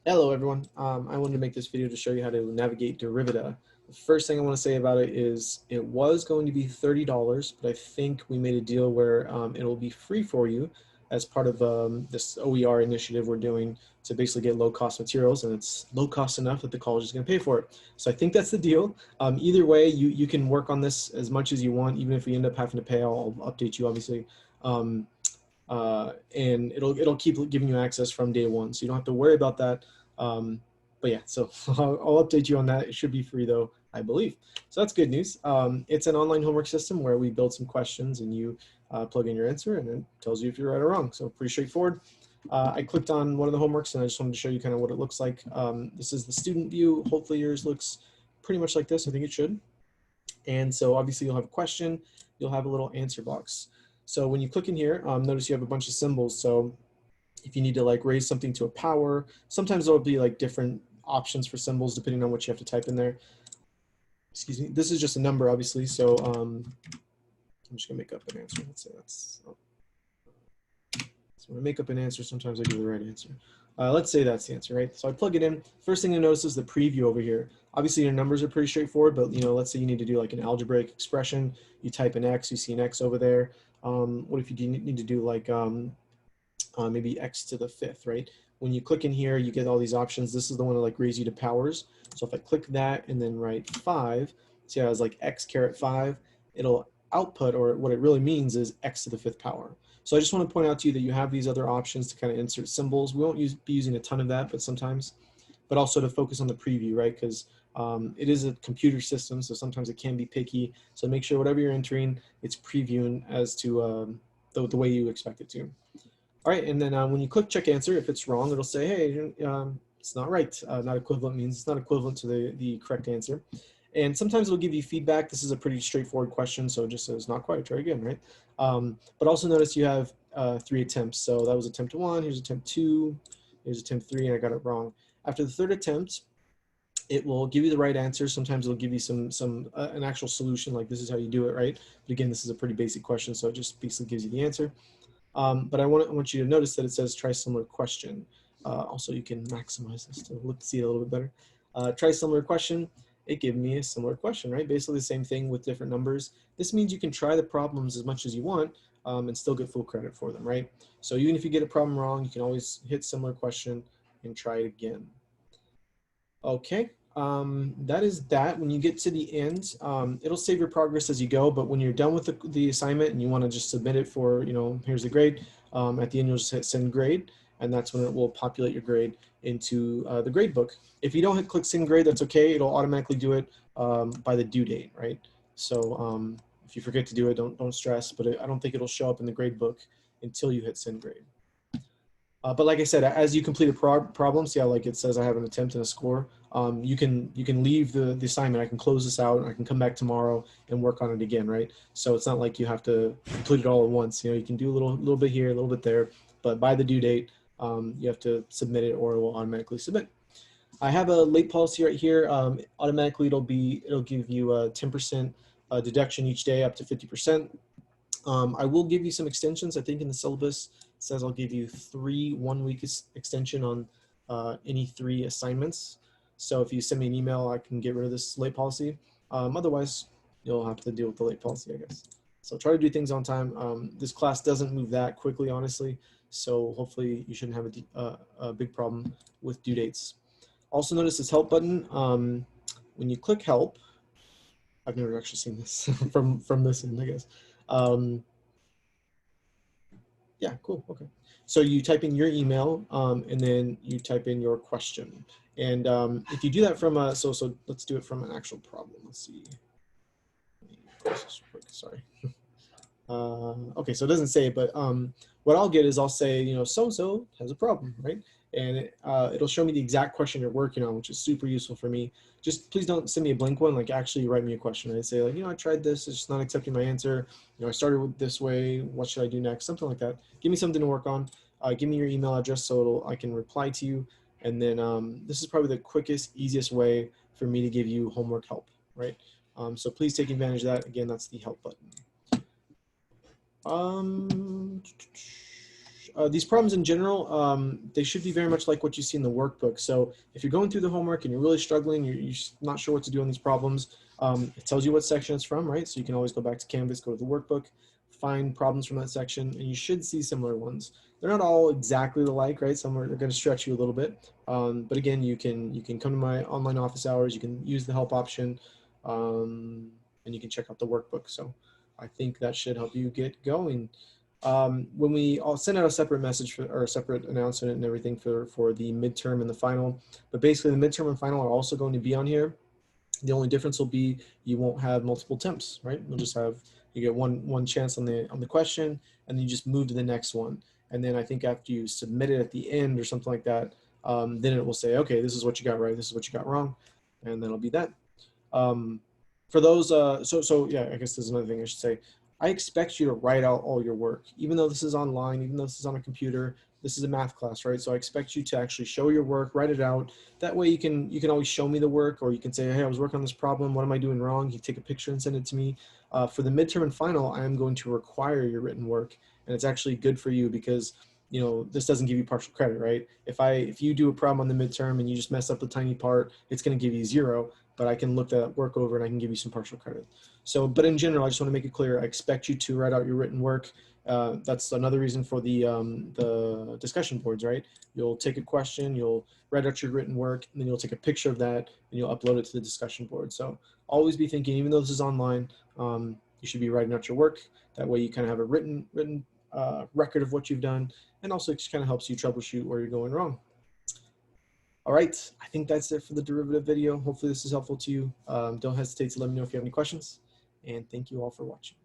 Hello everyone. I wanted to make this video to show you how to navigate Derivita. The first thing I want to say about it is it was going to be $30, but I think we made a deal where it will be free for you as part of this OER initiative we're doing to basically get low-cost materials, and it's low-cost enough that the college is going to pay for it. So I think that's the deal. Either way, you can work on this as much as you want. Even if we end up having to pay, I'll update you obviously. And it'll keep giving you access from day one, so you don't have to worry about that. But yeah, so I'll update you on that. It should be free though, I believe. So that's good news. It's an online homework system where we build some questions and you plug in your answer and it tells you if you're right or wrong. So pretty straightforward. I clicked on one of the homeworks and I just wanted to show you kind of what it looks like. This is the student view. Hopefully yours looks pretty much like this. I think it should. And so obviously you'll have a question, you'll have a little answer box. So when you click in here, notice you have a bunch of symbols. So if you need to like raise something to a power, sometimes there'll be like different options for symbols depending on what you have to type in there. Excuse me. This is just a number, obviously. So I'm just gonna make up an answer. Let's say that's. So when I make up an answer, sometimes I give the right answer. Let's say that's the answer, right? So I plug it in. First thing you notice is the preview over here. Obviously, your numbers are pretty straightforward, but let's say you need to do like an algebraic expression. You type in x, you see an x over there. What if you need to do like maybe x to the fifth, right? When you click in here, you get all these options. This is the one to like raise you to powers. So if I click that and then write 5, see how it has like x caret 5, it'll output, or what it really means is x to the 5th power. So I just want to point out to you that you have these other options to kind of insert symbols. We won't be using a ton of that, but sometimes, but also to focus on the preview, right? Because it is a computer system, so sometimes it can be picky. So make sure whatever you're entering, it's previewing as to the way you expect it to. All right, and then when you click check answer, if it's wrong, it'll say, hey, it's not right. Not equivalent means it's not equivalent to the correct answer. And sometimes it'll give you feedback. This is a pretty straightforward question, so it just says not quite, try again, right? But also notice you have 3 attempts. So that was attempt 1, here's attempt 2, here's attempt 3, and I got it wrong. After the 3rd attempt, it will give you the right answer. Sometimes it'll give you an actual solution, like this is how you do it, right? But again, this is a pretty basic question, so it just basically gives you the answer. But I want you to notice that it says try similar question. Also, you can maximize this to see it a little bit better. Try similar question. It gave me a similar question, right? Basically the same thing with different numbers. This means you can try the problems as much as you want and still get full credit for them, right? So even if you get a problem wrong, you can always hit similar question and try it again. Okay. That is that. When you get to the end, it'll save your progress as you go, but when you're done with the assignment and you want to just submit it for, here's the grade, at the end you'll just hit send grade, and that's when it will populate your grade into the grade book. If you don't click send grade, that's okay. It'll automatically do it by the due date, right? So if you forget to do it, don't stress, but I don't think it'll show up in the grade book until you hit send grade. But like I said, as you complete a problem, see how like it says I have an attempt and a score, you can leave the assignment. I can close this out and I can come back tomorrow and work on it again, right? So it's not like you have to complete it all at once. You can do a little bit here, a little bit there, but by the due date, you have to submit it or it will automatically submit. I have a late policy right here. Automatically it'll give you a 10% deduction each day up to 50%. I will give you some extensions. I think in the syllabus it says I'll give you 3 one-week extension on any 3 assignments. So if you send me an email, I can get rid of this late policy. Otherwise, you'll have to deal with the late policy, I guess. So try to do things on time. This class doesn't move that quickly, honestly. So hopefully you shouldn't have a big problem with due dates. Also notice this help button. When you click help, I've never actually seen this from this end, I guess. Yeah, cool, okay. So you type in your email and then you type in your question. And if you do that from so let's do it from an actual problem. Let's see. Sorry. Okay, so it doesn't say, but what I'll get is I'll say, so-and-so has a problem, right? And it'll show me the exact question you're working on, which is super useful for me. Just please don't send me a blank one, like actually write me a question. I'd say like, I tried this, it's just not accepting my answer. I started with this way, what should I do next? Something like that. Give me something to work on. Give me your email address so I can reply to you. And then this is probably the quickest, easiest way for me to give you homework help, right? So please take advantage of that. Again, that's the help button. These problems in general, they should be very much like what you see in the workbook. So if you're going through the homework and you're really struggling, you're not sure what to do on these problems, it tells you what section it's from, right? So you can always go back to Canvas, go to the workbook, find problems from that section, and you should see similar ones. They're not all exactly alike, right? Some are going to stretch you a little bit. But again, you can come to my online office hours, you can use the help option, and you can check out the workbook. So I think that should help you get going. When we all send out a separate message for, or a separate announcement and everything for the midterm and the final, but basically the midterm and final are also going to be on here. The only difference will be you won't have multiple attempts, right? You'll just have, you get one chance on the question, and then you just move to the next one. And then I think after you submit it at the end or something like that, then it will say, okay, this is what you got right, this is what you got wrong, and that'll be that. For those, so yeah, I guess there's another thing I should say. I expect you to write out all your work, even though this is online, even though this is on a computer. This is a math class, right? So I expect you to actually show your work, write it out. That way you can always show me the work, or you can say, hey, I was working on this problem. What am I doing wrong? You take a picture and send it to me. For the midterm and final, I am going to require your written work, and it's actually good for you because this doesn't give you partial credit, right? If you do a problem on the midterm and you just mess up a tiny part, it's going to give you 0. But I can look that work over and I can give you some partial credit. So, but in general, I just want to make it clear, I expect you to write out your written work. That's another reason for the discussion boards, right? You'll take a question, you'll write out your written work, and then you'll take a picture of that and you'll upload it to the discussion board. So always be thinking, even though this is online, you should be writing out your work. That way you kind of have a written record of what you've done, and also it just kind of helps you troubleshoot where you're going wrong. All right, I think that's it for the derivative video. Hopefully this is helpful to you. Don't hesitate to let me know if you have any questions, and thank you all for watching.